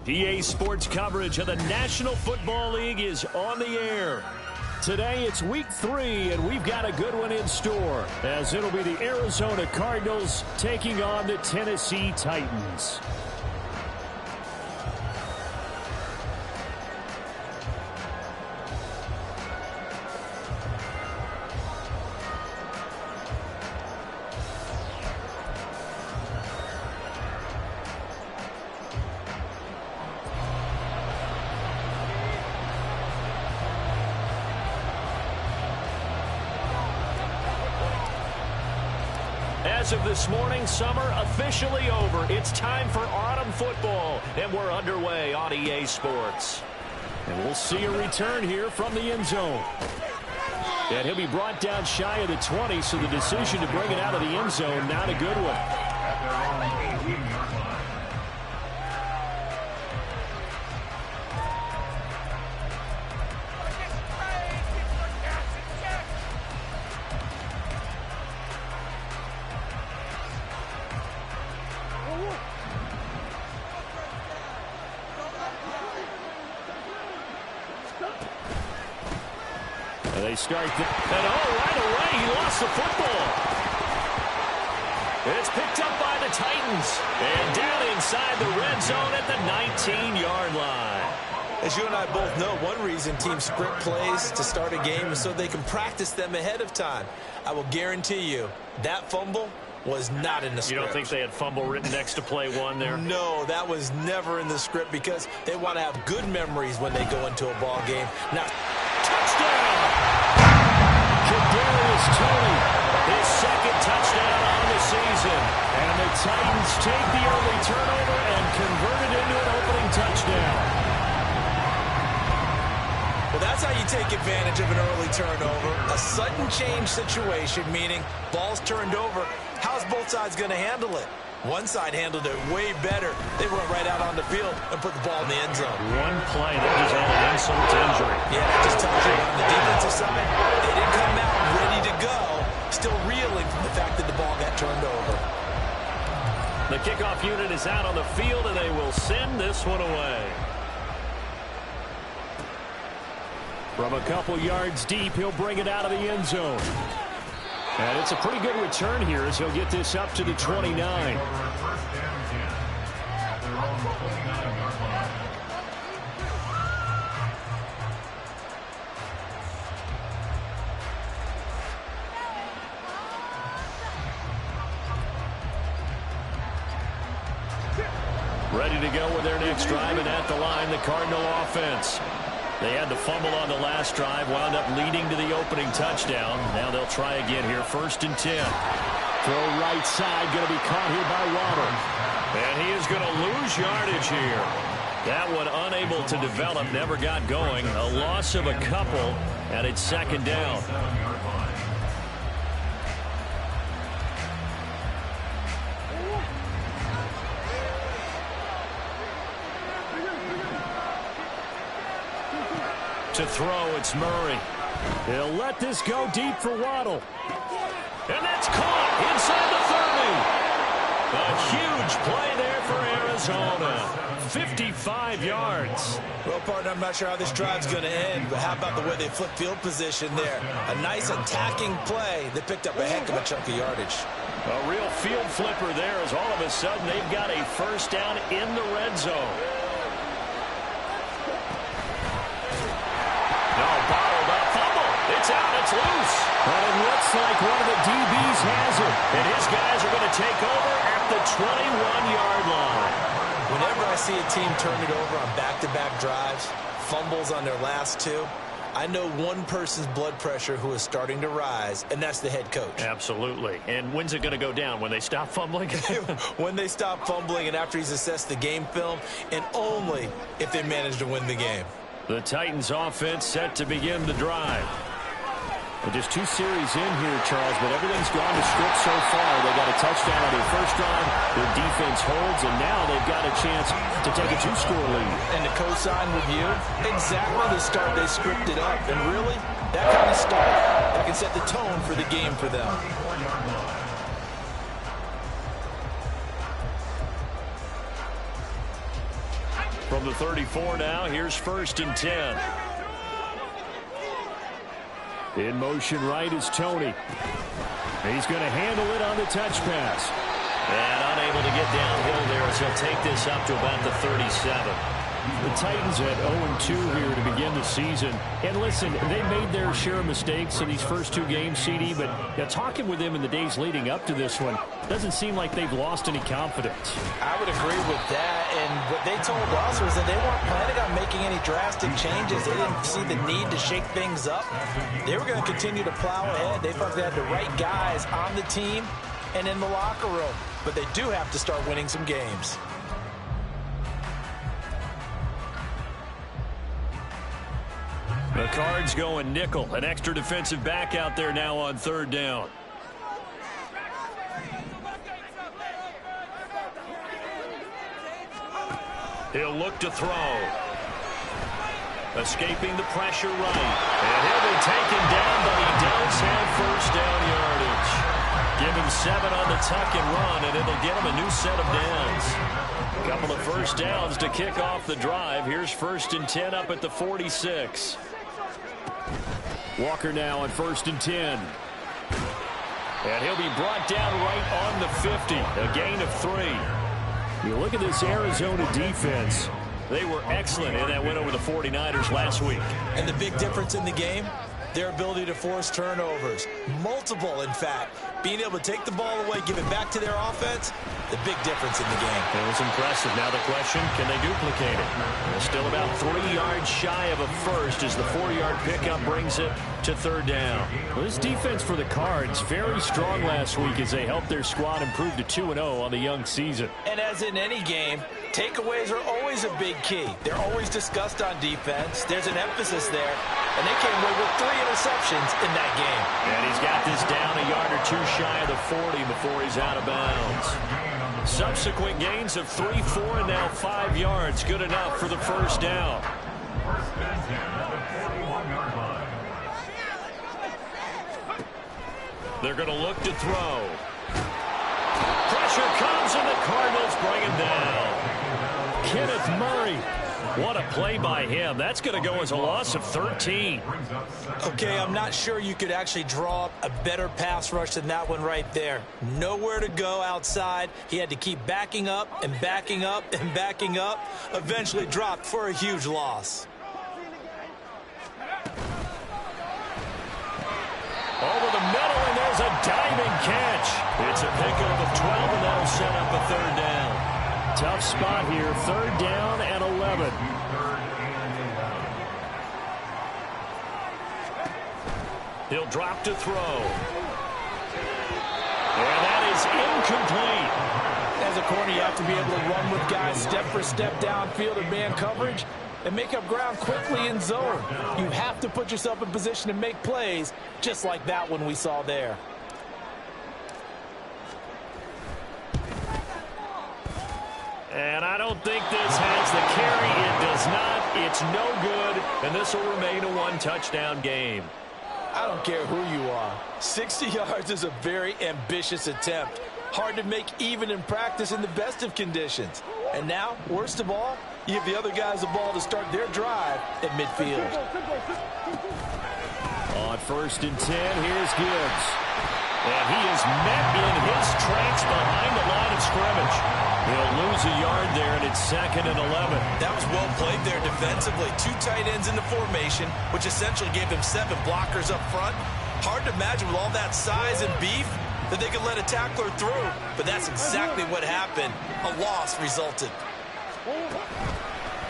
EA Sports coverage of the National Football League is on the air. Today it's week 3, and we've got a good one in store, as it'll be the Arizona Cardinals taking on the Tennessee Titans. As of this morning, summer officially over. It's time for autumn football, and we're underway on EA Sports. And we'll see a return here from the end zone. And he'll be brought down shy of the 20, so the decision to bring it out of the end zone, not a good one. They start, and right away, he lost the football. It's picked up by the Titans, and down inside the red zone at the 19-yard line. As you and I both know, one reason teams script plays to start a game is so they can practice them ahead of time. I will guarantee you, that fumble was not in the script. You don't think they had fumble written next to play one there? No, that was never in the script because they want to have good memories when they go into a ball game. Now, touchdown! Kadarius Toney, his second touchdown on the season. And the Titans take the early turnover and convert it into an opening touchdown. Well, that's how you take advantage of an early turnover. A sudden change situation, meaning ball's turned over. How's both sides going to handle it? One side handled it way better. They went right out on the field and put the ball in the end zone. One play, that just added insult to injury. Yeah, that just tells you on the defensive side, they didn't come out ready to go, still reeling from the fact that the ball got turned over. The kickoff unit is out on the field, and they will send this one away. From a couple yards deep, he'll bring it out of the end zone. And it's a pretty good return here as he'll get this up to the 29. Ready to go with their next drive, and at the line, the Cardinal offense. They had the fumble on the last drive, wound up leading to the opening touchdown. Now they'll try again here, 1st and 10. Throw right side, going to be caught here by Waddle. And he is going to lose yardage here. That one unable to develop, never got going. A loss of a couple, and it's 2nd down. To throw, it's Murray. He'll let this go deep for Waddle. And that's caught inside the 30. A huge play there for Arizona. 55 yards. Well, partner, I'm not sure how this drive's going to end, but how about the way they flip field position there? A nice attacking play that picked up a heck of a chunk of yardage. A real field flipper there as all of a sudden they've got a 1st down in the red zone. It's out, it's loose. But it looks like one of the DBs has it. And his guys are going to take over at the 21-yard line. Whenever I see a team turn it over on back-to-back drives, fumbles on their last 2, I know one person's blood pressure who is starting to rise, and that's the head coach. Absolutely. And when's it going to go down? When they stop fumbling? When they stop fumbling and after he's assessed the game film, and only if they manage to win the game. The Titans offense set to begin the drive. Well, just 2 series in here, Charles, but everything's gone to script so far. They got a touchdown on their first drive. Their defense holds, and now they've got a chance to take a 2-score lead. And to co-sign with you, exactly the start they scripted up. And really, that kind of start, that can set the tone for the game for them. From the 34 now, here's 1st and 10. In motion right is Tony. He's going to handle it on the touch pass. And unable to get downhill there as he'll take this up to about the 37. The Titans at 0-2 here to begin the season. And listen, they made their share of mistakes in these first 2 games, CD, but talking with them in the days leading up to this one, doesn't seem like they've lost any confidence. I would agree with that, and what they told us was that they weren't planning on making any drastic changes. They didn't see the need to shake things up. They were going to continue to plow ahead. They felt they had the right guys on the team and in the locker room, but they do have to start winning some games. The Cards going nickel. An extra defensive back out there now on 3rd down. He'll look to throw. Escaping the pressure right. And he'll be taken down, but he does have 1st down yardage. Give him 7 on the tuck and run, and it'll get him a new set of downs. A couple of 1st downs to kick off the drive. Here's 1st and 10 up at the 46. Walker now on 1st and 10. And he'll be brought down right on the 50. A gain of 3. You look at this Arizona defense. They were excellent in that win over the 49ers last week. And the big difference in the game, their ability to force turnovers. Multiple, in fact. Being able to take the ball away, give it back to their offense, the big difference in the game. It was impressive. Now the question, can they duplicate it? They're still about 3 yards shy of a first as the 4-yard pickup brings it to 3rd down. Well, this defense for the Cards, very strong last week as they helped their squad improve to 2-0 on the young season. And as in any game, takeaways are always a big key. They're always discussed on defense. There's an emphasis there. And they came away with 3 interceptions in that game. And he's got this down a yard or 2 shy of the 40 before he's out of bounds. Subsequent gains of 3, 4, and now 5 yards. Good enough for the 1st down. They're going to look to throw. Pressure comes, and the Cardinals bring him down. Kenneth Murray. What a play by him. That's going to go as a loss of 13. Okay, I'm not sure you could actually draw up a better pass rush than that one right there. Nowhere to go outside. He had to keep backing up and backing up and backing up. Eventually dropped for a huge loss. Over the middle, and there's a diving catch. It's a pickup of 12, and that'll set up a 3rd down. Tough spot here, 3rd down and 11. He'll drop to throw. And that is incomplete. As a corner, you have to be able to run with guys step for step downfield in man coverage and make up ground quickly in zone. You have to put yourself in position to make plays, just like that one we saw there. And I don't think this has the carry. It does not. It's no good. And this will remain a 1-touchdown game. I don't care who you are. 60 yards is a very ambitious attempt. Hard to make even in practice in the best of conditions. And now, worst of all, you give the other guys the ball to start their drive at midfield. On 1st and 10, here's Gibbs. And he is met in his tracks behind the line of scrimmage. He'll lose a yard there, and it's 2nd and 11. That was well played there defensively. 2 tight ends in the formation, which essentially gave them 7 blockers up front. Hard to imagine with all that size and beef that they could let a tackler through. But that's exactly what happened. A loss resulted.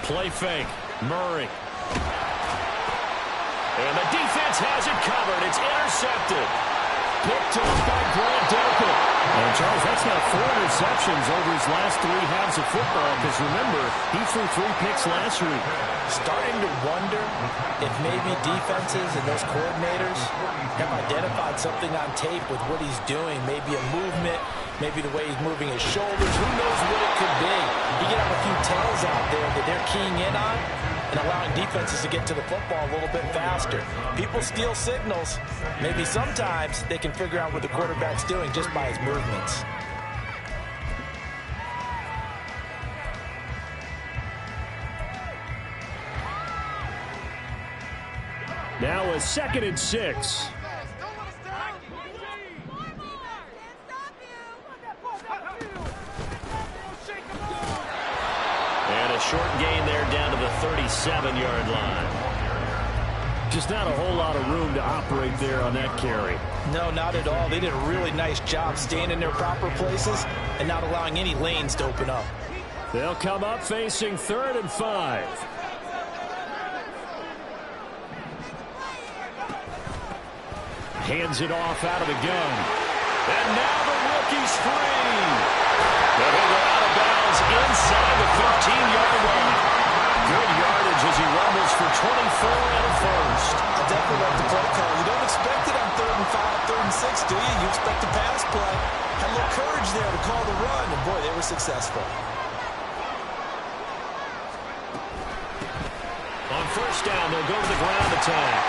Play fake. Murray. And the defense has it covered. It's intercepted. Picked off by Grant Delpit. And Charles, that's now 4 interceptions over his last 3 halves of football. Because remember, he threw 3 picks last week. Starting to wonder if maybe defenses and those coordinators have identified something on tape with what he's doing. Maybe a movement, maybe the way he's moving his shoulders. Who knows what it could be? You can have a few tells out there that they're keying in on and allowing defenses to get to the football a little bit faster. People steal signals. Maybe sometimes they can figure out what the quarterback's doing just by his movements. Now a 2nd and 6. And a short gain there down to the 37-yard line. Just not a whole lot of room to operate there on that carry. No, not at all. They did a really nice job staying in their proper places and not allowing any lanes to open up. They'll come up facing 3rd and 5. Hands it off out of the gun. And now the rookie's free. But he'll go out of bounds inside the 15-yard line. Good yardage as he rumbles for 24 and a first. I definitely like the play call. You don't expect it on 3rd and 5, 3rd and 6, do you? You expect a pass play. Had a little courage there to call the run, and boy, they were successful. On 1st down, they'll go to the ground attack.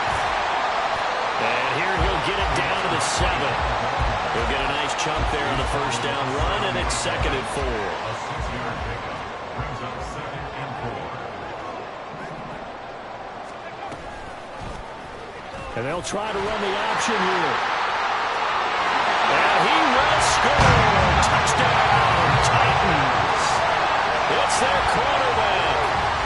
And here he'll get it down to the 7. He'll get a nice chunk there on the 1st down run, and it's 2nd and 4. And they'll try to run the option here. And he will score. Touchdown, Titans. It's their quarterback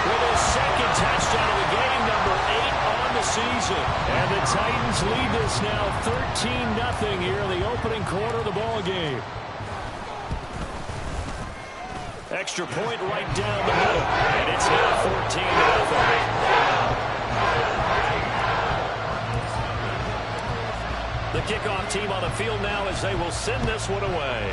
with his 2nd touchdown of the game, number 8 on the season. And the Titans lead this now 13-0 here in the opening quarter of the ball game. Extra point right down the middle. And it's now 14-0. The kickoff team on the field now as they will send this one away.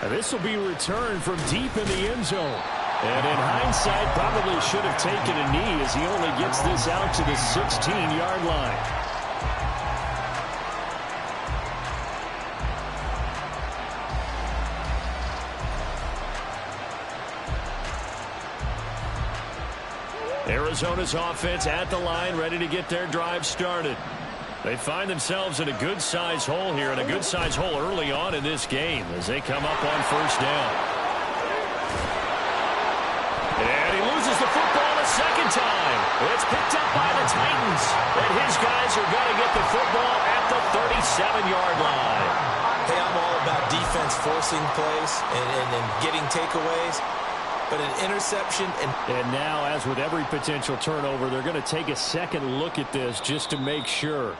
And this will be returned from deep in the end zone. And in hindsight, probably should have taken a knee as he only gets this out to the 16-yard line. Arizona's offense at the line, ready to get their drive started. They find themselves in a good-sized hole here, and a good-sized hole early on in this game as they come up on 1st down. And he loses the football a 2nd time. It's picked up by the Titans, and his guys are going to get the football at the 37-yard line. Hey, I'm all about defense forcing plays and getting takeaways. But an interception. And now, as with every potential turnover, they're going to take a second look at this just to make sure.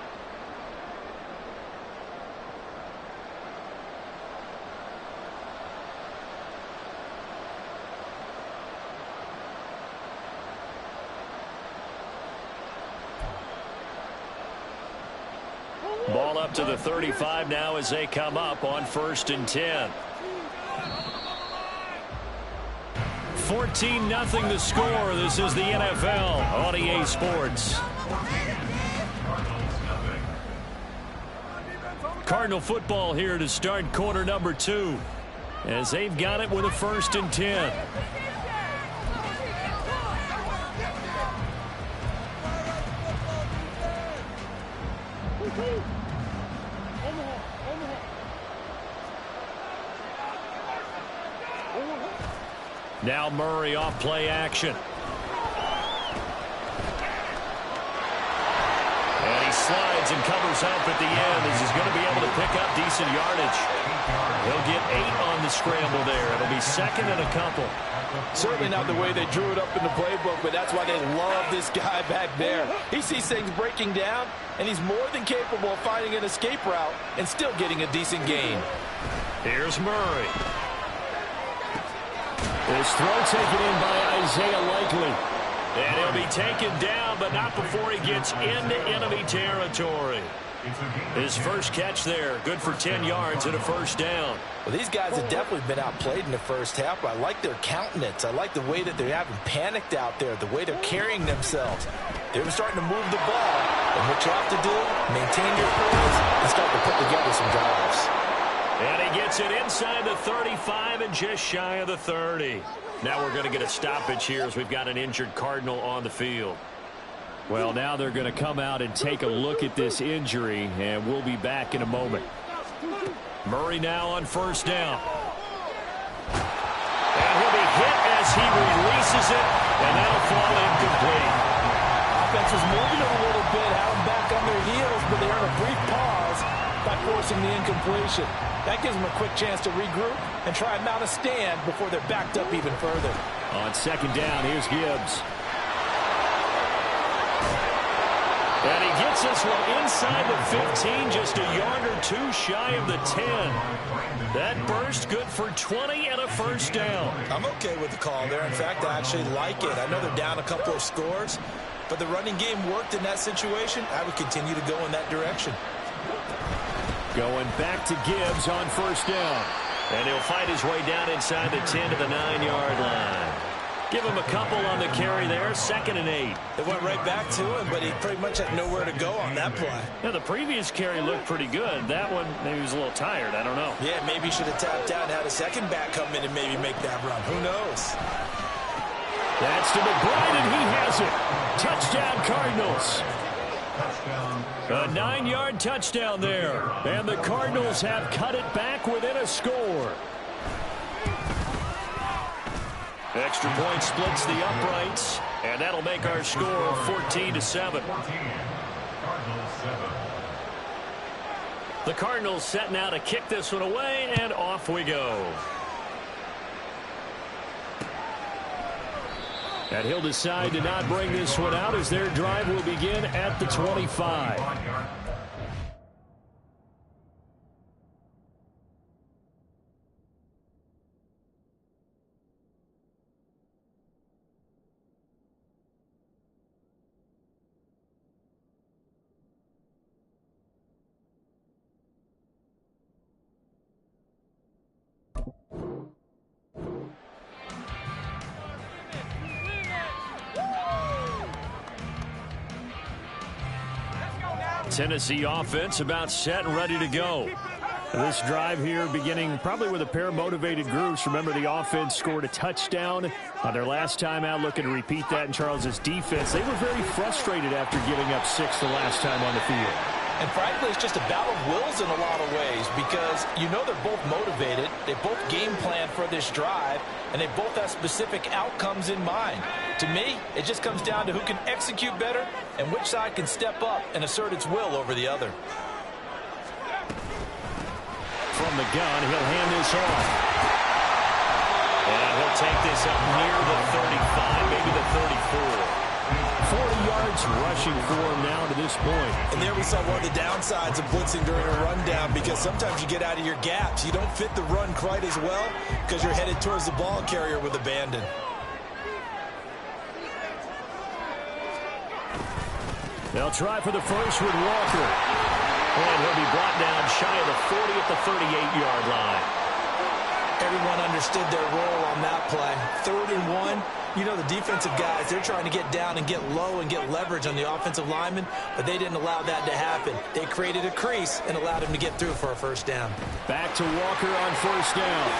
Ball up to the 35 now as they come up on 1st and 10. 14-0 the score. This is the NFL on EA Sports. Cardinal football here to start quarter number 2 as they've got it with a 1st and 10. Now Murray off play action. And he slides and covers up at the end as he's going to be able to pick up decent yardage. He'll get 8 on the scramble there. It'll be 2nd and a couple. Certainly not the way they drew it up in the playbook, but that's why they love this guy back there. He sees things breaking down, and he's more than capable of finding an escape route and still getting a decent gain. Here's Murray. This throw taken in by Isaiah Likely. And he'll be taken down, but not before he gets into enemy territory. His first catch there, good for 10 yards and a 1st down. Well, these guys have definitely been outplayed in the first half, but I like their countenance. I like the way that they haven't panicked out there, the way they're carrying themselves. They're starting to move the ball, and what you have to do, maintain your poise and start to put together some drives. And he gets it inside the 35 and just shy of the 30. Now we're going to get a stoppage here as we've got an injured Cardinal on the field. Well, now they're going to come out and take a look at this injury, and we'll be back in a moment. Murray now on 1st down. And he'll be hit as he releases catches it, and that'll fall incomplete. Offense is moving a little bit, have them back on their heels, but they earn a brief pause by forcing the incompletion. That gives them a quick chance to regroup and try and mount a stand before they're backed up even further. On second down, here's Gibbs. And he gets this one inside the 15, just a yard or two shy of the 10. That burst good for 20 and a first down. I'm okay with the call there. In fact, I actually like it. I know they're down a couple of scores, but the running game worked in that situation. I would continue to go in that direction. Going back to Gibbs on first down. And he'll fight his way down inside the 10 to the 9-yard line. Give him a couple on the carry there, 2nd and 8. It went right back to him, but he pretty much had nowhere to go on that play. Yeah, the previous carry looked pretty good. That one, maybe he was a little tired. I don't know. Yeah, maybe he should have tapped out and had a second back come in and maybe make that run. Who knows? That's to McBride, and he has it. Touchdown, Cardinals. A 9-yard touchdown there. And the Cardinals have cut it back within a score. Extra point splits the uprights, and that'll make our score 14-7. The Cardinals setting out to kick this one away, and off we go. And he'll decide to not bring this one out as their drive will begin at the 25. Tennessee offense about set and ready to go. This drive here beginning probably with a pair of motivated groups. Remember, the offense scored a touchdown on their last time out, looking to repeat that in Charles's defense. They were very frustrated after giving up 6 the last time on the field. And frankly, it's just a battle of wills in a lot of ways because you know they're both motivated. They both game plan for this drive, and they both have specific outcomes in mind. To me, it just comes down to who can execute better and which side can step up and assert its will over the other. From the gun, he'll hand this off. And he'll take this up near the 35, maybe the 34. 40 yards rushing for him now to this point. And there we saw one of the downsides of blitzing during a rundown because sometimes you get out of your gaps. You don't fit the run quite as well because you're headed towards the ball carrier with abandon. They'll try for the first with Walker. And he'll be brought down shy of the 40 at the 38-yard line. Everyone understood their role on that play. 3rd and 1. You know, the defensive guys, they're trying to get down and get low and get leverage on the offensive lineman, but they didn't allow that to happen. They created a crease and allowed him to get through for a first down. Back to Walker on first down.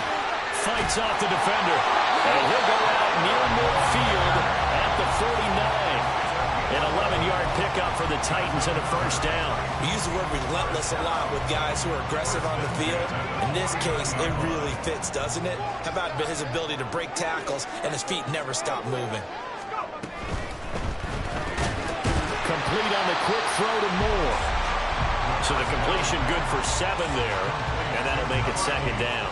Fights off the defender. And he'll go out near midfield at the 49. An 11-yard pickup for the Titans and a first down. We use the word relentless a lot with guys who are aggressive on the field. In this case, it really fits, doesn't it? How about his ability to break tackles and his feet never stop moving? Complete on the quick throw to Moore. So the completion good for 7 there, and that'll make it 2nd down.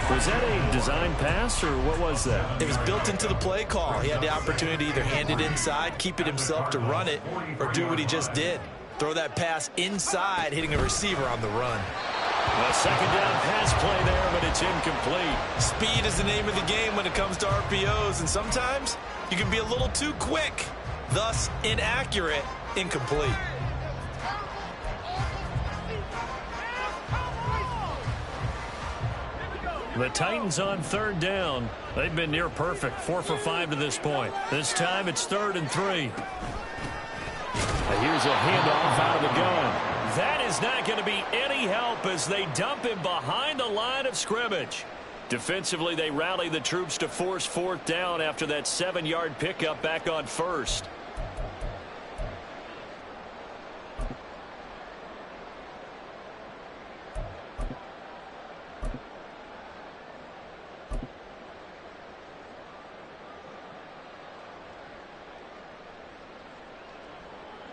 Was that a design pass, or what was that? It was built into the play call. He had the opportunity to either hand it inside, keep it himself to run it, or do what he just did. Throw that pass inside, hitting a receiver on the run. A 2nd down pass play there, but it's incomplete. Speed is the name of the game when it comes to RPOs, and sometimes you can be a little too quick, thus inaccurate, incomplete. The Titans on 3rd down. They've been near perfect, 4 for 5 to this point. This time it's 3rd and 3. Here's a handoff out of the gun. That is not going to be any help as they dump him behind the line of scrimmage. Defensively, they rally the troops to force 4th down after that 7-yard pickup back on 1st.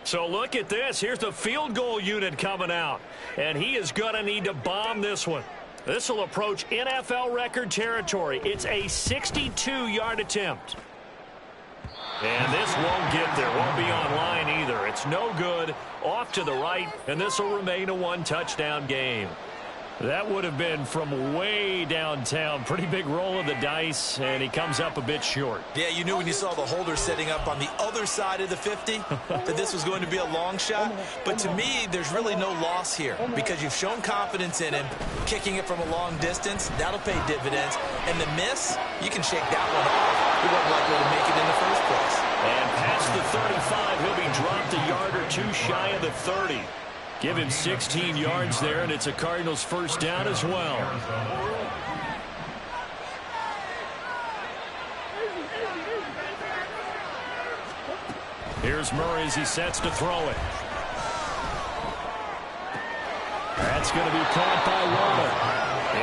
So look at this. Here's the field goal unit coming out. And he is going to need to bomb this one. This will approach NFL record territory. It's a 62-yard attempt. And this won't get there. Won't be online either. It's no good. Off to the right. And this will remain a one-touchdown game. That would have been from way downtown. Pretty big roll of the dice, and he comes up a bit short. Yeah, you knew when you saw the holder setting up on the other side of the 50 that this was going to be a long shot. But to me, there's really no loss here because you've shown confidence in him. Kicking it from a long distance, that'll pay dividends. And the miss, you can shake that one off. He wasn't likely to make it in the first place. And past the 35, he'll be dropped a yard or two shy of the 30. Give him 16 yards there, and it's a Cardinals first down as well. Here's Murray as he sets to throw it. That's going to be caught by Waller.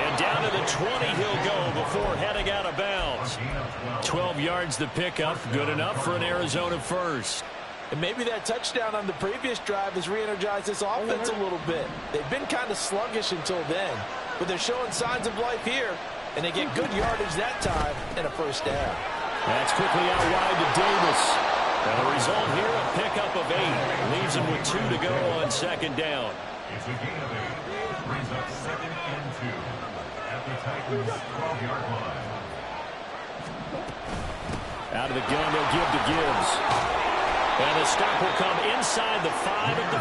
And down to the 20 he'll go before heading out of bounds. 12 yards the pickup, good enough for an Arizona first. And maybe that touchdown on the previous drive has re-energized this offense a little bit. They've been kind of sluggish until then, but they're showing signs of life here, and they get good yardage that time and a first down. That's quickly out wide to Davis. And the result here, a pickup of 8. Leaves him with 2 to go on second down. It's a gain of 8. Brings up 2nd and 2 at the Titans' 12-yard line. Out of the gun, they'll give to Gibbs. And the stop will come inside the 5 at the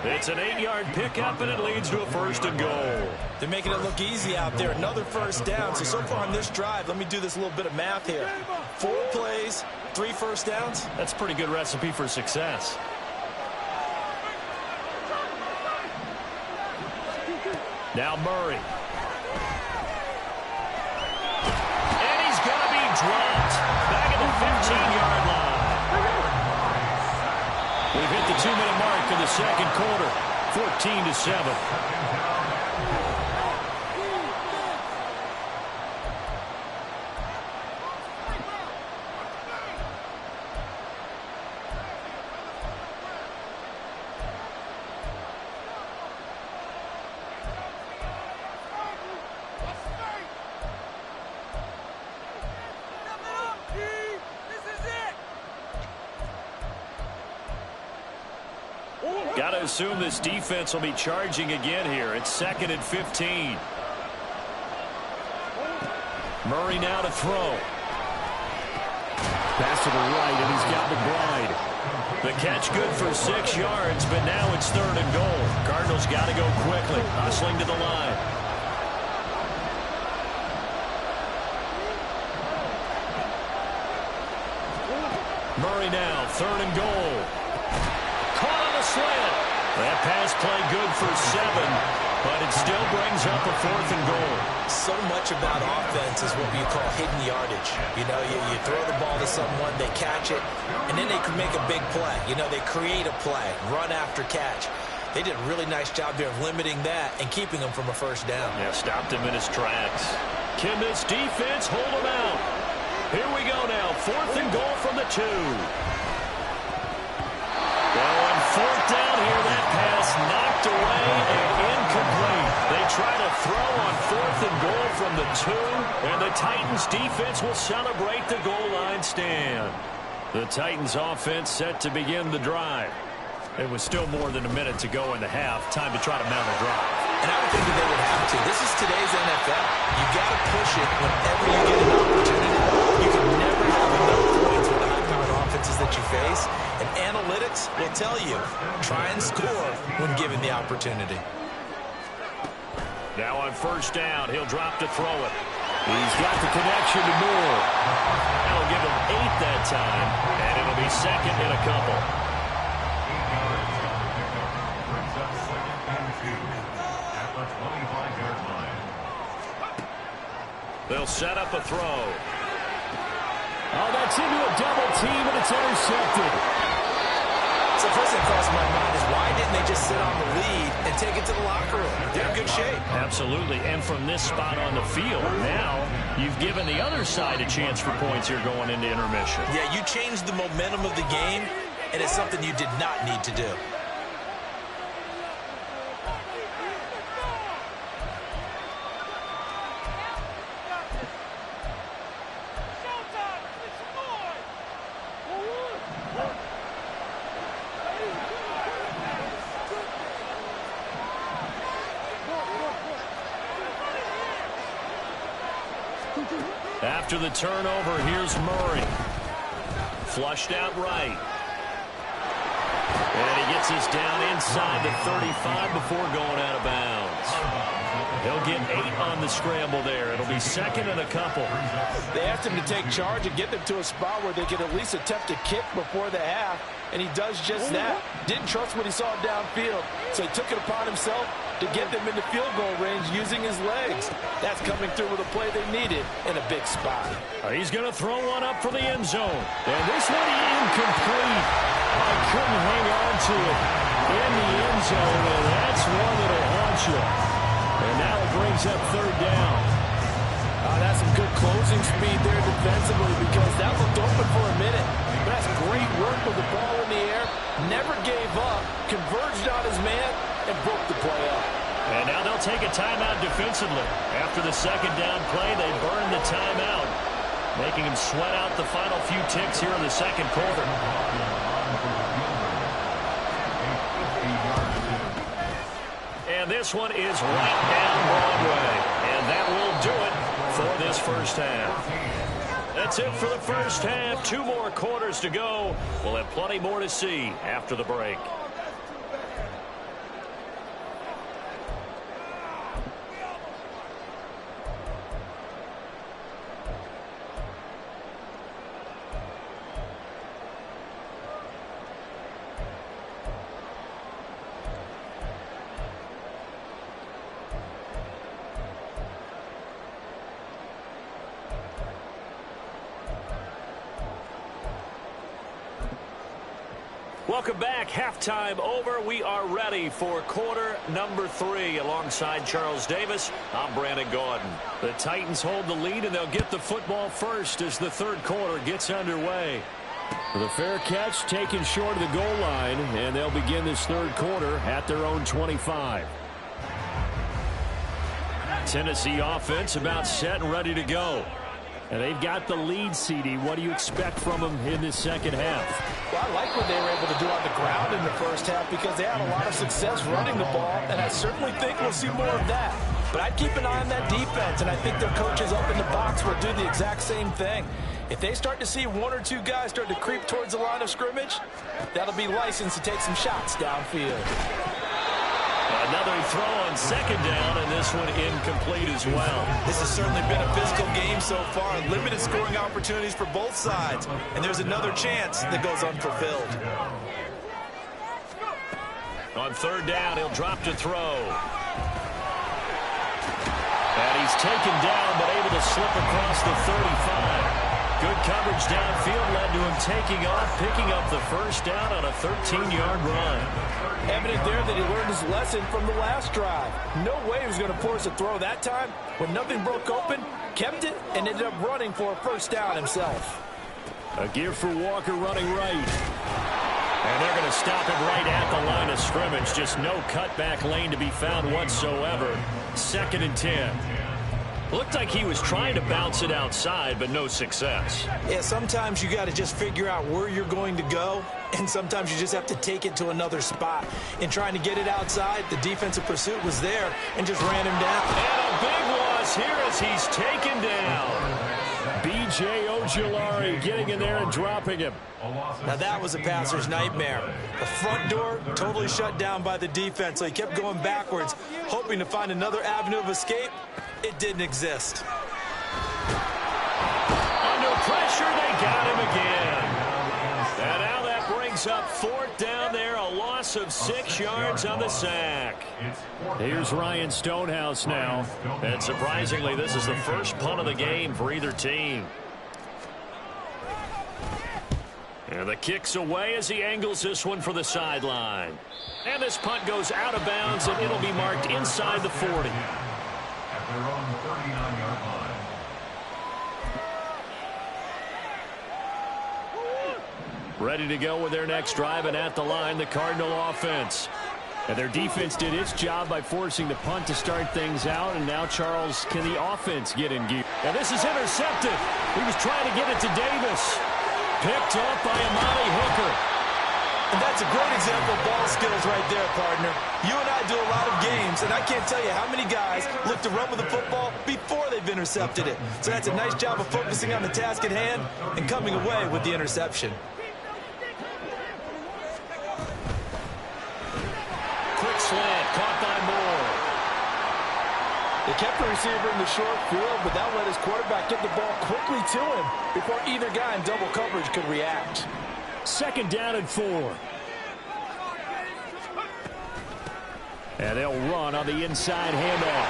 4. It's an 8-yard pickup, and it leads to a first and goal. They're making it look easy out there. Another first down. So far on this drive, let me do this little bit of math here. 4 plays, 3 first downs. That's a pretty good recipe for success. Now Murray. And he's going to be dropped back at the 15-yard line. We've hit the 2-minute mark in the second quarter, 14-7. Got to assume this defense will be charging again here. It's 2nd and 15. Murray now to throw. Pass to the right, and he's got McBride. The catch good for 6 yards, but now it's 3rd and goal. Cardinals got to go quickly, hustling to the line. Murray now, 3rd and goal. Caught on the slant. That pass play good for 7, but it still brings up a 4th and goal. So much about offense is what you call hidden yardage. You know, you throw the ball to someone, they catch it, and then they can make a big play. You know, they create a play, run after catch. They did a really nice job there of limiting that and keeping them from a first down. Yeah, stopped him in his tracks. Can this defense hold him out? Here we go now, 4th and goal from the 2. Well, on 4th down here, that pass knocked away and incomplete. They try to throw on 4th and goal from the 2, and the Titans defense will celebrate the goal line stand. The Titans offense set to begin the drive. It was still more than a minute to go in the half. Time to try to mount a drive. And I would think that they would have to. This is today's NFL. You've got to push it whenever you get an opportunity. You can never have enough points with the high-powered offenses that you face. And analytics will tell you, try and score when given the opportunity. Now on first down, he'll drop to throw it. He's got the connection to Moore. That'll give him 8 that time, and it'll be 2nd and a couple. They'll set up a throw. Oh, that's into a double team, and it's intercepted. So first thing crossed my mind is why didn't they just sit on the lead and take it to the locker room? They're in good shape. Absolutely, and from this spot on the field, now you've given the other side a chance for points here going into intermission. Yeah, you changed the momentum of the game, and it's something you did not need to do. After the turnover, here's Murray. Flushed out right. And he gets us down inside the 35 before going out of bounds. He'll get 8 on the scramble there. It'll be second and a couple. They asked him to take charge and get them to a spot where they could at least attempt a kick before the half, and he does just that. Didn't trust what he saw downfield, so he took it upon himself to get them into field goal range using his legs. That's coming through with a play they needed in a big spot. He's going to throw one up for the end zone. And this one incomplete. I couldn't hang on to it in the end zone, and that's one that'll haunt you. And now it brings up third down. That's some good closing speed there defensively because that looked open for a minute. But that's great work with the ball in the air. Never gave up, converged on his man, and broke the play up. And now they'll take a timeout defensively. After the second down play, they burn the timeout, making him sweat out the final few ticks here in the second quarter. And this one is right down Broadway. And that will do it for this first half. That's it for the first half. 2 more quarters to go. We'll have plenty more to see after the break. Welcome back. Halftime over. We are ready for quarter number 3. Alongside Charles Davis, I'm Brandon Gaudin. The Titans hold the lead, and they'll get the football first as the third quarter gets underway. The fair catch taken short of the goal line, and they'll begin this third quarter at their own 25. Tennessee offense about set and ready to go. And they've got the lead, CD. What do you expect from them in this second half? Well, I like what they were able to do on the ground in the first half because they had a lot of success running the ball, and I certainly think we'll see more of that. But I'd keep an eye on that defense, and I think their coaches up in the box will do the exact same thing. If they start to see 1 or 2 guys start to creep towards the line of scrimmage, that'll be licensed to take some shots downfield. Another throw on second down, and this one incomplete as well. This has certainly been a physical game so far. Limited scoring opportunities for both sides. And there's another chance that goes unfulfilled. On third down, he'll drop to throw. And he's taken down, but able to slip across the 35. Good coverage downfield led to him taking off, picking up the first down on a 13-yard run. Evident there that he learned his lesson from the last drive. No way he was going to force a throw that time. When nothing broke open, kept it, and ended up running for a first down himself. A give for Walker running right. And they're going to stop him right at the line of scrimmage. Just no cutback lane to be found whatsoever. 2nd and 10. Looked like he was trying to bounce it outside, but no success. Yeah, sometimes you got to just figure out where you're going to go, and sometimes you just have to take it to another spot. In trying to get it outside, the defensive pursuit was there and just ran him down. And a big loss here as he's taken down. B.J. Ojulari getting in there and dropping him. Now that was a passer's nightmare. The front door totally shut down by the defense, so he kept going backwards, hoping to find another avenue of escape. It didn't exist. Under pressure, they got him again. And now that brings up 4th down there, a loss of 6 yards on the sack. Here's Ryan Stonehouse now. And surprisingly, this is the first punt of the game for either team. And the kick's away as he angles this one for the sideline. And this punt goes out of bounds, and it'll be marked inside the 40. At their own 39-yard line. Ready to go with their next drive, and at the line, the Cardinal offense. And their defense did its job by forcing the punt to start things out, and now, Charles, can the offense get in gear? And this is intercepted. He was trying to get it to Davis. Picked up by Amani Hooker. And that's a great example of ball skills right there, partner. You and I do a lot of games, and I can't tell you how many guys look to run with the football before they've intercepted it. So that's a nice job of focusing on the task at hand and coming away with the interception. Quick slant, caught by Moore. They kept the receiver in the short field, but that let his quarterback get the ball quickly to him before either guy in double coverage could react. Second down and 4. And they'll run on the inside handoff.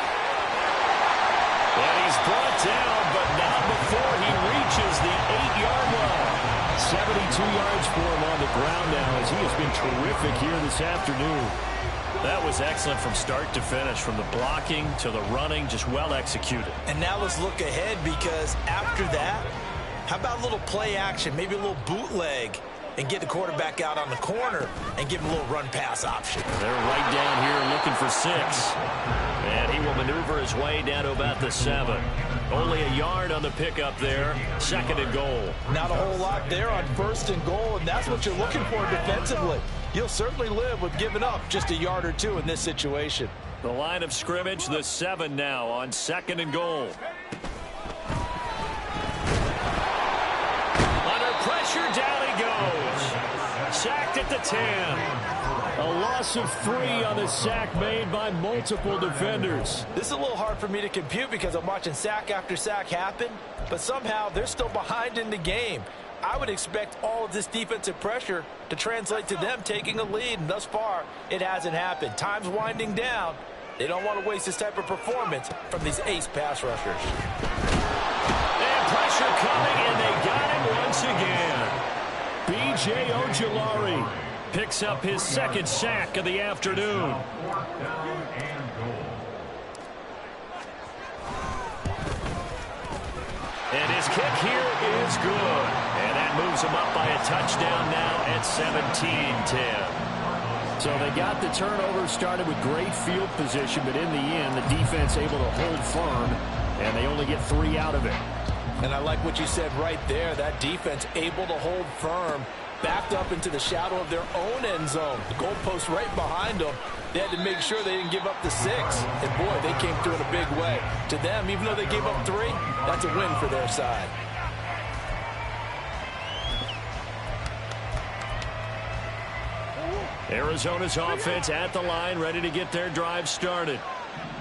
And he's brought down, but not before he reaches the 8-yard line. 72 yards for him on the ground now, as he has been terrific here this afternoon. That was excellent from start to finish, from the blocking to the running, just well executed. And now let's look ahead, because after that, how about a little play action, maybe a little bootleg, and get the quarterback out on the corner and give him a little run-pass option. They're right down here looking for 6. And he will maneuver his way down to about the 7. Only a yard on the pickup there. Second and goal. Not a whole lot there on first and goal, and that's what you're looking for defensively. You'll certainly live with giving up just a yard or 2 in this situation. The line of scrimmage, the 7 now on second and goal. Under pressure, down he goes. Sacked at the 10. A loss of 3 on the sack made by multiple defenders. This is a little hard for me to compute because I'm watching sack after sack happen, but somehow they're still behind in the game. I would expect all of this defensive pressure to translate to them taking a lead, and thus far, it hasn't happened. Time's winding down. They don't want to waste this type of performance from these ace pass rushers. And pressure coming, and they got him once again. B.J. Ojulari picks up his second sack of the afternoon. And his kick here is good. And that moves him up by a touchdown now at 17-10. So they got the turnover started with great field position, but in the end, the defense able to hold firm, and they only get 3 out of it. And I like what you said right there. That defense able to hold firm, backed up into the shadow of their own end zone. The goalpost right behind them. They had to make sure they didn't give up the 6. And, boy, they came through in a big way. To them, even though they gave up 3, that's a win for their side. Arizona's offense at the line, ready to get their drive started.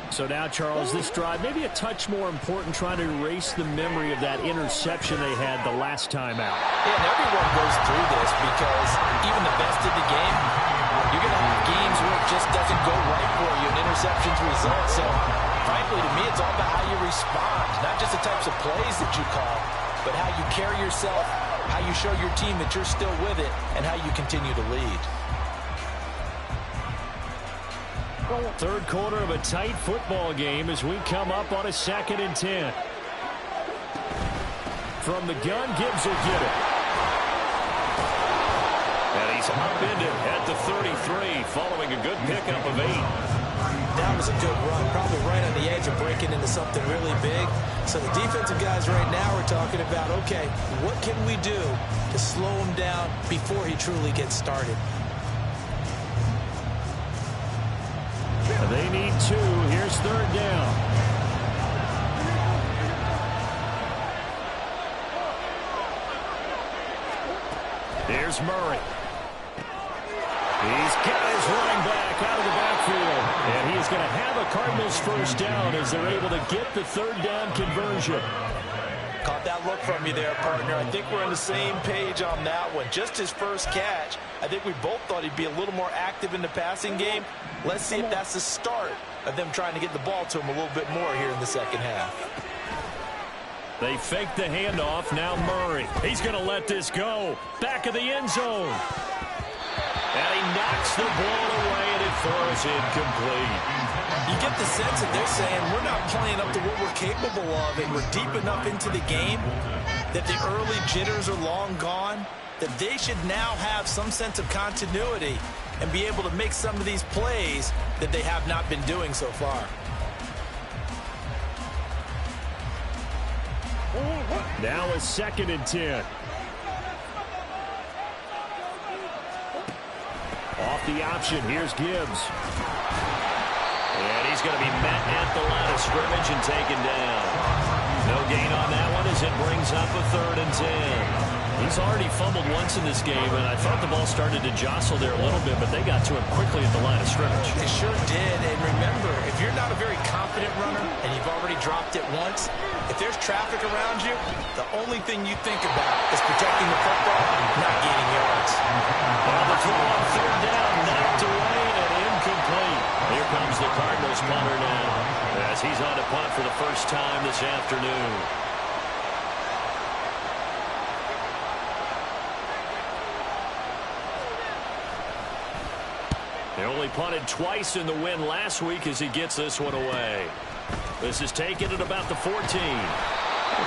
So now, Charles, this drive maybe a touch more important, trying to erase the memory of that interception they had the last time out. Yeah, and everyone goes through this because even the best of the game, you're going to have games where it just doesn't go right for you, and interceptions result. So, frankly, to me, it's all about how you respond, not just the types of plays that you call, but how you carry yourself, how you show your team that you're still with it, and how you continue to lead. Third quarter of a tight football game as we come up on a 2nd and 10. From the gun, Gibbs will get it. And he's upended at the 33, following a good pickup of 8. That was a good run, probably right on the edge of breaking into something really big. So the defensive guys right now are talking about, okay, what can we do to slow him down before he truly gets started? They need 2. Here's third down. Here's Murray. He's got his running back out of the backfield. And he is going to have a Cardinals first down as they're able to get the third down conversion. Caught that look from you there, partner. I think we're on the same page on that one. Just his first catch. I think we both thought he'd be a little more active in the passing game. Let's see if that's the start of them trying to get the ball to him a little bit more here in the second half. They fake the handoff. Now Murray. He's going to let this go. Back of the end zone. And he knocks the ball away, and it falls incomplete. You get the sense that they're saying we're not playing up to what we're capable of, and we're deep enough into the game that the early jitters are long gone. that they should now have some sense of continuity and be able to make some of these plays that they have not been doing so far. Now a 2nd and 10. Off the option, here's Gibbs. And he's going to be met at the line of scrimmage and taken down. No gain on that one as it brings up a 3rd and 10. He's already fumbled once in this game, and I thought the ball started to jostle there a little bit, but they got to him quickly at the line of scrimmage. They sure did, and remember, if you're not a very confident runner and you've already dropped it once, if there's traffic around you, the only thing you think about is protecting the football, not gaining yards. Well, the throw on 3rd down, knocked away and incomplete. Here comes the Cardinals punter now, as he's on to punt for the first time this afternoon. They only punted twice in the win last week as he gets this one away. This is taken at about the 14. We'll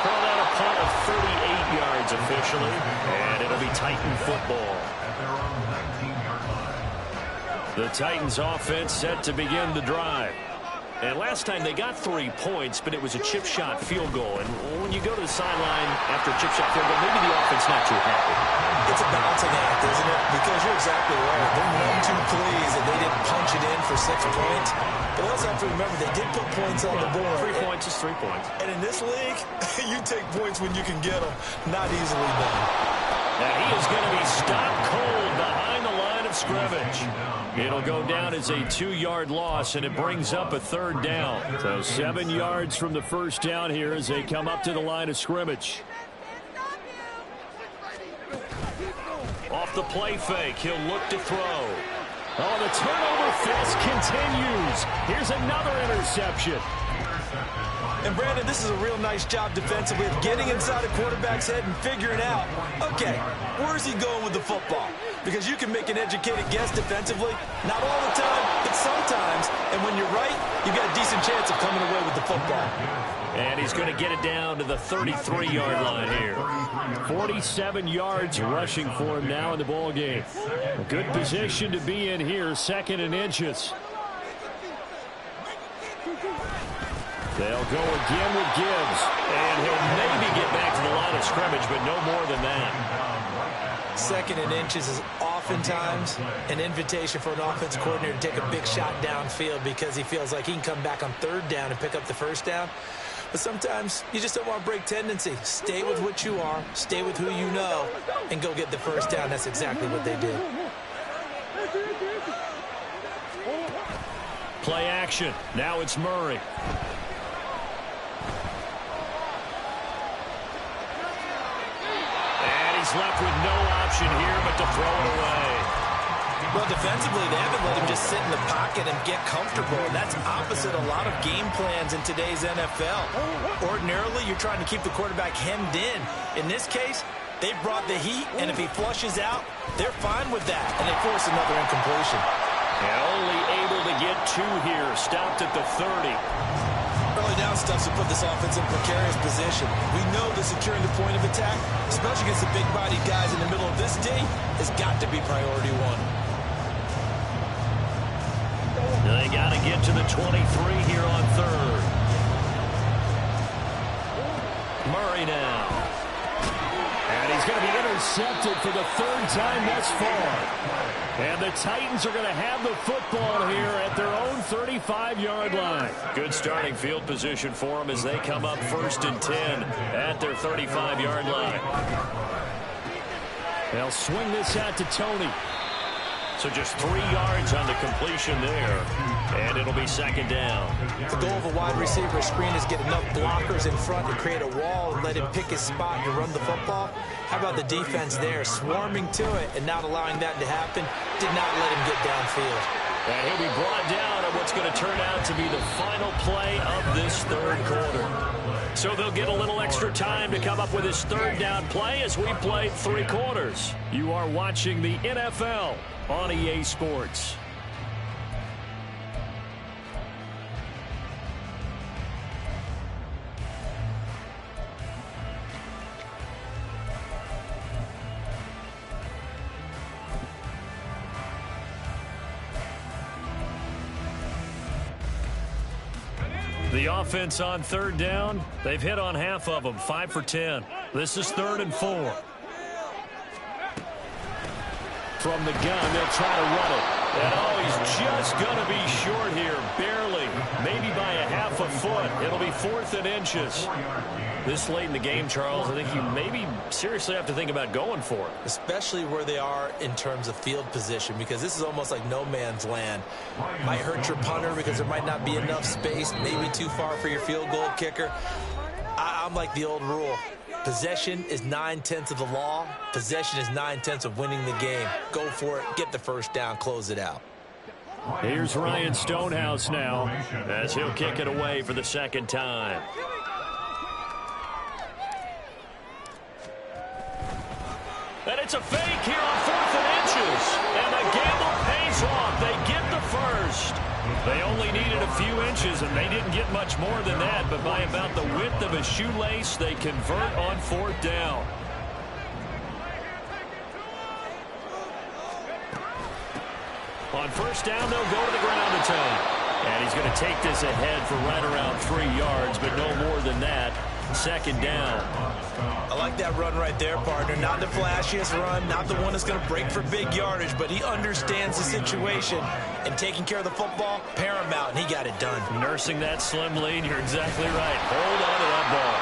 call that a punt of 38 yards officially, and it'll be Titan football. The Titans offense set to begin the drive. And last time they got 3 points, but it was a chip shot field goal. And when you go to the sideline after a chip shot field goal, maybe the offense not too happy. It's a balancing act, isn't it? Because you're exactly right. They're 1-2 pleased that they didn't punch it in for 6 points. But also have to remember they did put points on the board. 3 points is 3 points. And in this league, you take points when you can get them. Not easily done. And he is going to be stopped cold behind the line of scrimmage. It'll go down as a 2-yard loss, and it brings up a 3rd down. So 7 yards from the first down here as they come up to the line of scrimmage. Off the play fake, he'll look to throw. Oh, the turnover fest continues. Here's another interception. And Brandon, this is a real nice job defensively of getting inside a quarterback's head and figuring out, okay, where's he going with the football? Because you can make an educated guess defensively, not all the time, but sometimes. And when you're right, you've got a decent chance of coming away with the football. And he's going to get it down to the 33-yard line here. 47 yards rushing for him now in the ball game. A good position to be in here, 2nd and inches. They'll go again with Gibbs. And he'll maybe get back to the line of scrimmage, but no more than that. 2nd and inches is oftentimes an invitation for an offense coordinator to take a big shot downfield because he feels like he can come back on 3rd down and pick up the 1st down. But sometimes you just don't want to break tendency. Stay with what you are, stay with who you know, and go get the 1st down. That's exactly what they did. Play action. Now it's Murray. He's left with no option here but to throw it away. Well, defensively, they haven't let him just sit in the pocket and get comfortable. And that's opposite a lot of game plans in today's NFL. Ordinarily, you're trying to keep the quarterback hemmed in. In this case, they brought the heat, and if he flushes out, they're fine with that. And they force another incompletion. And only able to get 2 here. Stopped at the 30. Early down stuff to put this offense in precarious position. We know that securing the point of attack, especially against the big-bodied guys in the middle of this D, has got to be priority 1. They got to get to the 23 here on 3rd. Murray now. And he's going to be intercepted for the 3rd time thus far. And the Titans are going to have the football here at their own 35-yard line. Good starting field position for them as they come up 1st and 10 at their 35-yard line. They'll swing this out to Tony. So just 3 yards on the completion there. And it'll be 2nd down. The goal of a wide receiver screen is get enough blockers in front to create a wall and let him pick his spot to run the football. How about the defense there, swarming to it and not allowing that to happen? Did not let him get downfield. And he'll be brought down at what's going to turn out to be the final play of this 3rd quarter. So they'll get a little extra time to come up with his 3rd down play as we play 3 quarters. You are watching the NFL on EA Sports. The offense on third down, they've hit on half of them, 5 for 10. This is 3rd and 4. From the gun, they'll try to run it. And oh, he's just going to be short here, barely, maybe by a half a foot. It'll be 4th and inches. This late in the game, Charles, I think you maybe seriously have to think about going for it. Especially where they are in terms of field position, because this is almost like no man's land. Might hurt your punter because there might not be enough space, maybe too far for your field goal kicker. I'm like the old rule. Possession is 9/10 of the law. Possession is 9/10 of winning the game. Go for it, get the first down, close it out. Here's Ryan Stonehouse now as he'll kick it away for the second time. And it's a fake here on 4th and inches. And the gamble pays off. They get the first. They only needed a few inches, and they didn't get much more than that. But by about the width of a shoelace, they convert on 4th down. On 1st down, they'll go to the ground attack. And he's going to take this ahead for right around 3 yards, but no more than that. 2nd down. I like that run right there, partner. Not the flashiest run, not the one that's going to break for big yardage, but he understands the situation, and taking care of the football, paramount, and he got it done. Nursing that slim lead, you're exactly right. Hold on to that ball.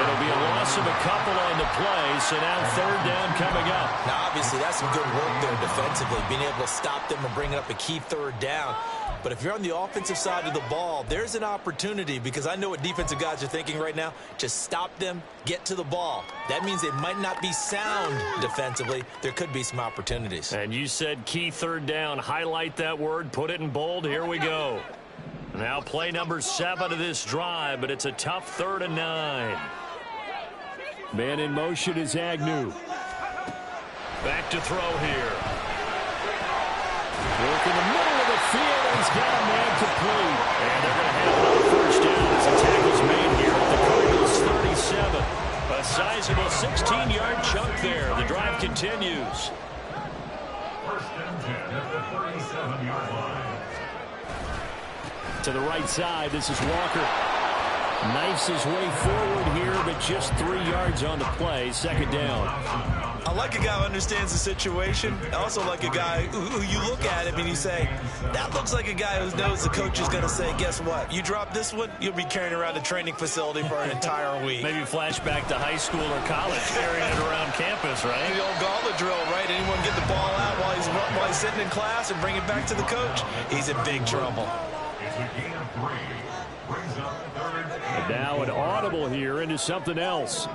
It'll be a loss of a couple on the play, so now 3rd down coming up. Now, obviously, that's some good work there defensively, being able to stop them and bring up a key 3rd down. But if you're on the offensive side of the ball, there's an opportunity, because I know what defensive guys are thinking right now. Just stop them, get to the ball. That means they might not be sound defensively. There could be some opportunities. And you said key 3rd down. Highlight that word, put it in bold. Here we go. Now play number 7 of this drive, but it's a tough 3rd and 9. Man in motion is Agnew. Back to throw here. Work in the middle of the field, and he's got a man complete. And they're going to have another 1st down as the tackle's made here at the Cardinals' 37. A sizable 16-yard chunk there. The drive continues. 1st and 10 at the 37-yard line. To the right side, this is Walker. Knifes his way forward here, but just 3 yards on the play. 2nd down. I like a guy who understands the situation. I also like a guy who you look at him and you say, that looks like a guy who knows the coach is going to say, guess what? You drop this one, you'll be carrying around a training facility for an entire week. Maybe flashback to high school or college, carrying it around campus, right? The old gauntlet drill, right? Anyone get the ball out while he's sitting in class and bring it back to the coach? He's in big trouble. It's a gain of 3. Brings up 3rd and 8. And now an audible here into something else.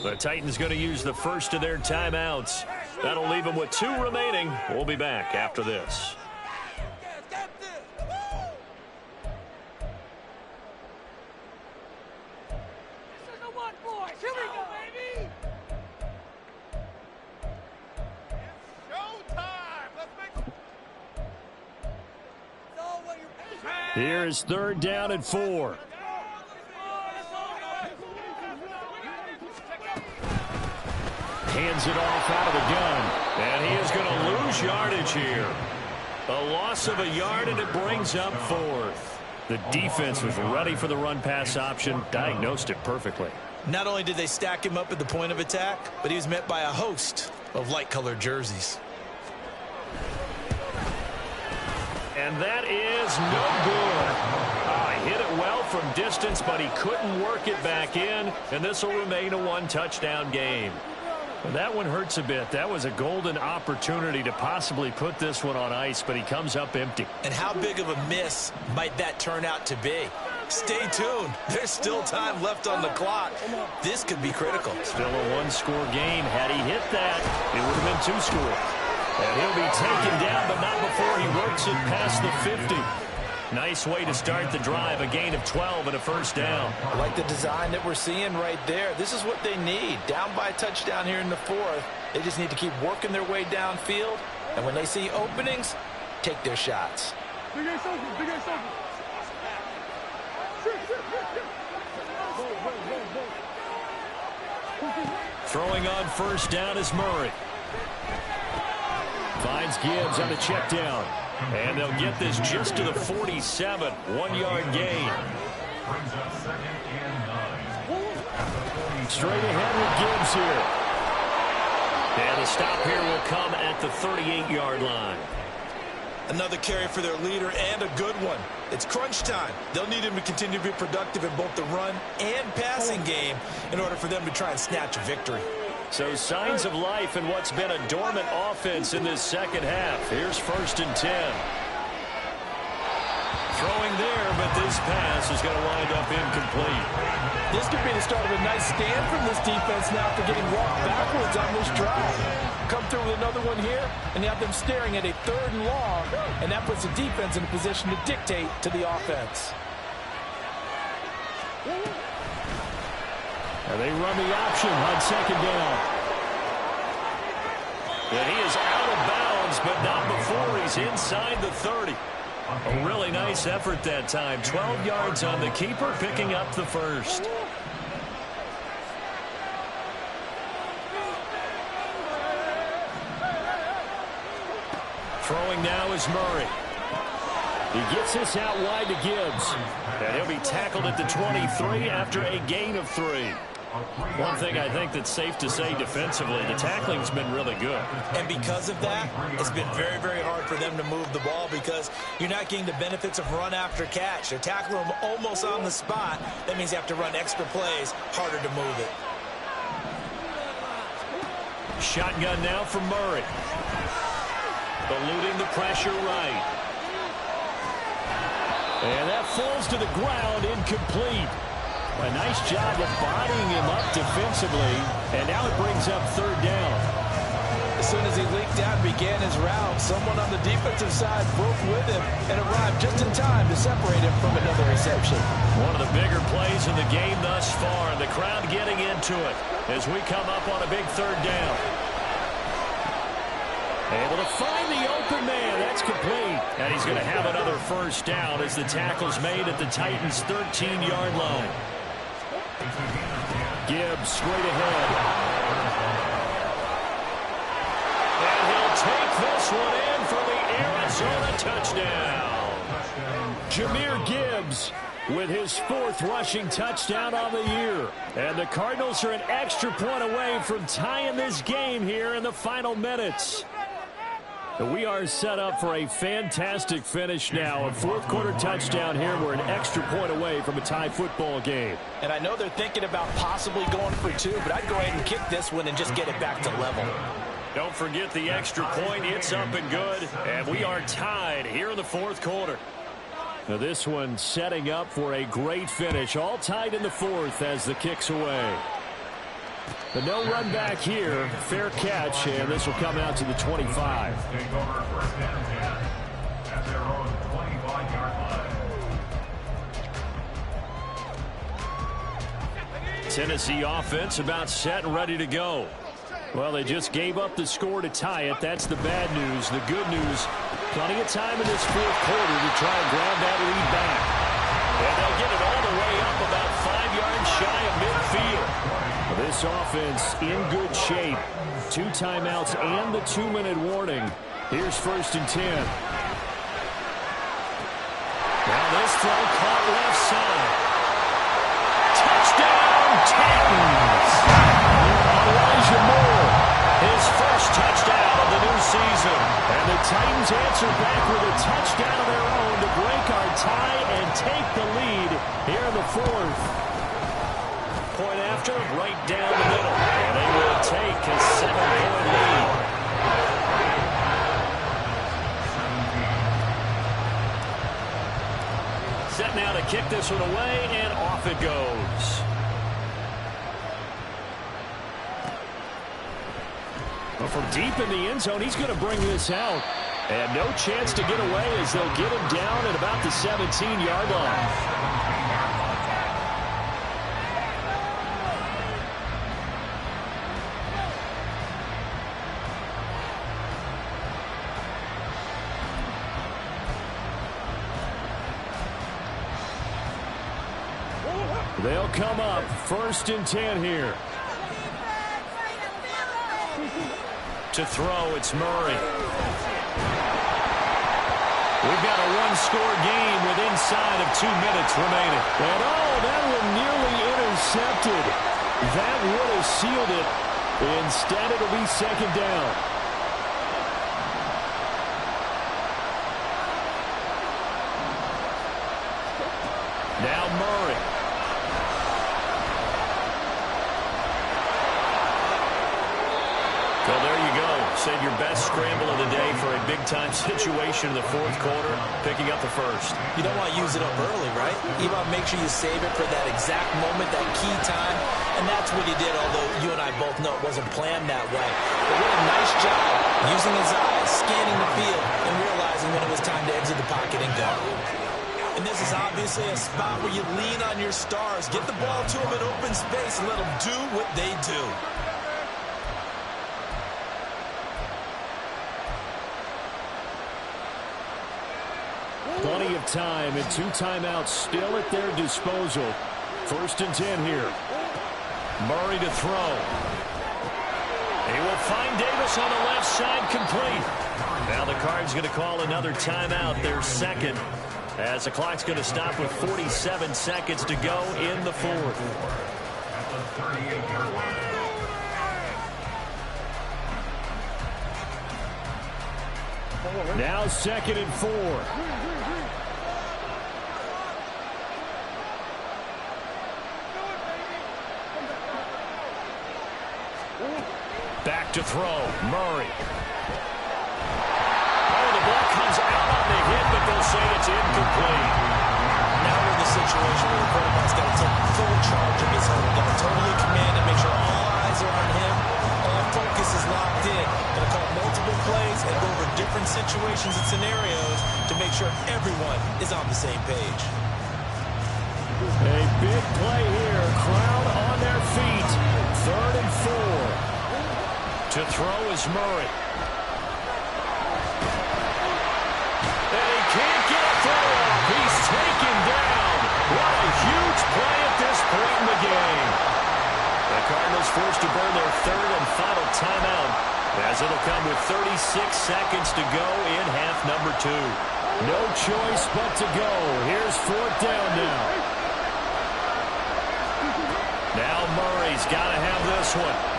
The Titans going to use the first of their timeouts. That'll leave them with 2 remaining. We'll be back after this. Here is 3rd down and 4. Hands it off out of the gun. And he is going to lose yardage here. A loss of a yard, and it brings up 4th. The defense was ready for the run-pass option, diagnosed it perfectly. Not only did they stack him up at the point of attack, but he was met by a host of light-colored jerseys. And that is no good. He hit it well from distance, but he couldn't work it back in, and this will remain a 1-touchdown game. Well, that one hurts a bit. That was a golden opportunity to possibly put this one on ice, but he comes up empty. And how big of a miss might that turn out to be? Stay tuned. There's still time left on the clock. This could be critical. Still a 1-score game. Had he hit that, it would have been 2-score. And he'll be taken down, but not before he works it past the 50. Nice way to start the drive, a gain of 12 and a 1st down. I like the design that we're seeing right there. This is what they need. Down by a touchdown here in the 4th. They just need to keep working their way downfield. And when they see openings, take their shots. Throwing on 1st down is Murray. Finds Gibbs on a check down. And they'll get this just to the 47. 1-yard gain. Brings up 2nd and 9. Straight ahead with Gibbs here. And the stop here will come at the 38-yard line. Another carry for their leader and a good one. It's crunch time. They'll need him to continue to be productive in both the run and passing game in order for them to try and snatch a victory. So signs of life in what's been a dormant offense in this second half. Here's 1st and 10. Throwing there, but this pass is going to wind up incomplete. This could be the start of a nice stand from this defense now after getting walked backwards on this drive. Come through with another one here, and you have them staring at a 3rd and long, and that puts the defense in a position to dictate to the offense. And they run the option on 2nd down. And he is out of bounds, but not before he's inside the 30. A really nice effort that time. 12 yards on the keeper, picking up the 1st. Throwing now is Murray. He gets this out wide to Gibbs. And he'll be tackled at the 23 after a gain of 3. One thing I think that's safe to say defensively, the tackling's been really good. And because of that, it's been very, very hard for them to move the ball because you're not getting the benefits of run after catch. They're tackling them almost on the spot. That means you have to run extra plays, harder to move it. Shotgun now for Murray. Eluding the pressure right. And that falls to the ground, incomplete. A nice job of bodying him up defensively, and now it brings up 3rd down. As soon as he leaked out and began his route, someone on the defensive side broke with him and arrived just in time to separate him from another reception. One of the bigger plays in the game thus far, and the crowd getting into it as we come up on a big 3rd down. Able to find the open man. That's complete. And he's going to have another 1st down as the tackle's made at the Titans' 13-yard line. Gibbs straight ahead. And he'll take this one in for the Arizona touchdown. Jahmyr Gibbs with his 4th rushing touchdown on the year. And the Cardinals are an extra point away from tying this game here in the final minutes. We are set up for a fantastic finish now. A 4th quarter touchdown here. We're an extra point away from a tie football game. And I know they're thinking about possibly going for 2, but I'd go ahead and kick this one and just get it back to level. Don't forget the extra point. It's up and good. And we are tied here in the 4th quarter. Now this one setting up for a great finish. All tied in the 4th as the kick's away. The no run back here, fair catch, and this will come out to the 25. Take over 1st and 10 at their own 25-yard line. Tennessee offense about set and ready to go. Well, they just gave up the score to tie it. That's the bad news. The good news, plenty of time in this 4th quarter to try and grab that lead back. And they'll get it all the way up about 5 yards shy of midfield. This offense in good shape. 2 timeouts and the 2-minute warning. Here's 1st and 10. Now this throw caught left side. Touchdown, Titans! Elijah Moore, his 1st touchdown of the new season. And the Titans answer back with a touchdown of their own to break our tie and take the lead here in the 4th. Point after, right down the middle. And they will take a 7-point lead. Set now to kick this one away, and off it goes. But from deep in the end zone, he's going to bring this out. And no chance to get away as they'll get him down at about the 17-yard line. They'll come up 1st and 10 here. To throw, it's Murray. We've got a one-score game with inside of 2 minutes remaining. And that one nearly intercepted. That would have sealed it. Instead, it'll be second down. Now Murray. So there you go. Save your best scramble of the day for a big-time situation in the fourth quarter, picking up the first. You don't want to use it up early, right? You want to make sure you save it for that exact moment, that key time. And that's what he did, although you and I both know it wasn't planned that way. But what a nice job using his eyes, scanning the field, and realizing when it was time to exit the pocket and go. And this is obviously a spot where you lean on your stars. Get the ball to them in open space and let them do what they do. Plenty of time and 2 timeouts still at their disposal. 1st and 10 here. Murray to throw. He will find Davis on the left side, complete. Now the Cards going to call another timeout, their second, as the clock's going to stop with 47 seconds to go in the fourth. At the 38-yard line. Now 2nd and 4. Back to throw. Murray. Oh, the ball comes out on the hit, but they'll say it's incomplete. Now we're in the situation where the quarterback's got to take full charge of his huddle. Got to totally command and make sure all eyes are on him. All focus is locked in. Going to call multiple plays and go over different situations and scenarios to make sure everyone is on the same page. A big play here. Crowd on their feet. 3rd and 4. To throw is Murray. And he can't get a throw off. He's taken down. What a huge play at this point in the game. The Cardinals forced to burn their 3rd and final timeout, as it'll come with 36 seconds to go in half number 2. No choice but to go. Here's 4th down now. Now Murray's got to have this one.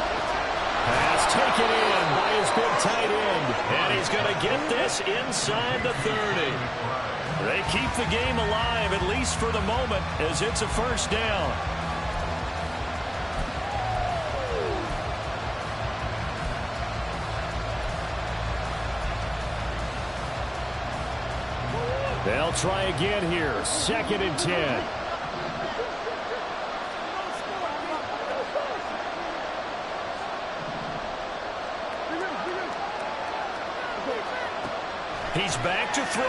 Pass taken in by his big tight end. And he's going to get this inside the 30. They keep the game alive, at least for the moment, as it's a 1st down. They'll try again here. 2nd and 10. He's back to throw.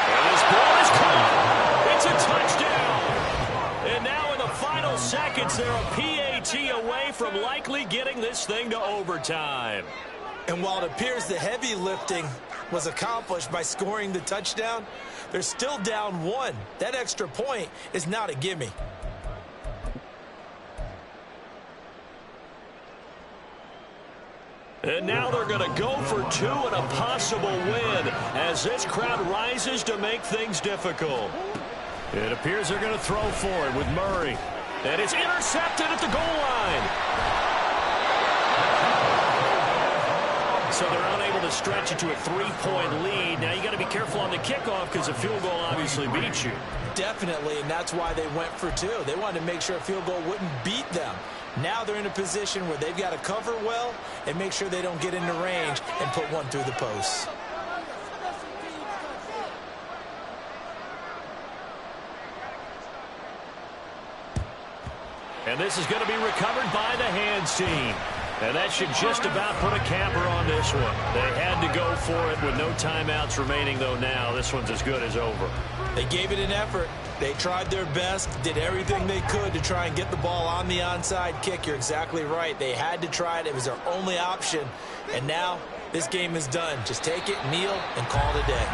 And his ball is caught. It's a touchdown. And now in the final seconds, they're a PAT away from likely getting this thing to overtime. And while it appears the heavy lifting was accomplished by scoring the touchdown, they're still down 1. That extra point is not a gimme. And now they're going to go for 2 and a possible win as this crowd rises to make things difficult. It appears they're going to throw for it with Murray. And it's intercepted at the goal line. So they're unable to stretch it to a 3-point lead. Now you got to be careful on the kickoff because a field goal obviously beats you. Definitely, and that's why they went for 2. They wanted to make sure a field goal wouldn't beat them. Now they're in a position where they've got to cover well and make sure they don't get into range and put one through the posts. And this is going to be recovered by the hands team. And that should just about put a capper on this one. They had to go for it with no timeouts remaining, though now this one's as good as over. They gave it an effort. They tried their best, did everything they could to try and get the ball on the onside kick. You're exactly right. They had to try it. It was their only option. And now this game is done. Just take it, kneel, and call it a day.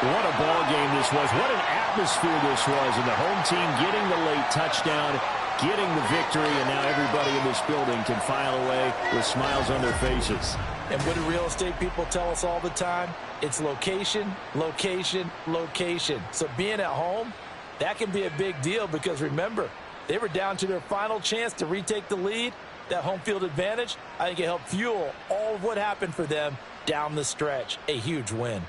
What a ball game this was. What an atmosphere this was. And the home team getting the late touchdown, getting the victory, and now everybody in this building can file away with smiles on their faces. And what do real estate people tell us all the time? It's location, location, location. So being at home, that can be a big deal because remember, they were down to their final chance to retake the lead. That home field advantage, I think it helped fuel all of what happened for them down the stretch. A huge win.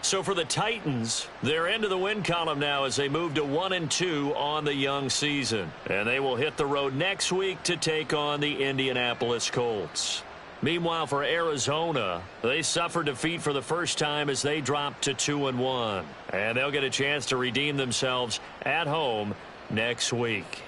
So for the Titans, they're into the win column now as they move to 1-2 on the young season. And they will hit the road next week to take on the Indianapolis Colts. Meanwhile, for Arizona, they suffered defeat for the first time as they dropped to 2-1. And they'll get a chance to redeem themselves at home next week.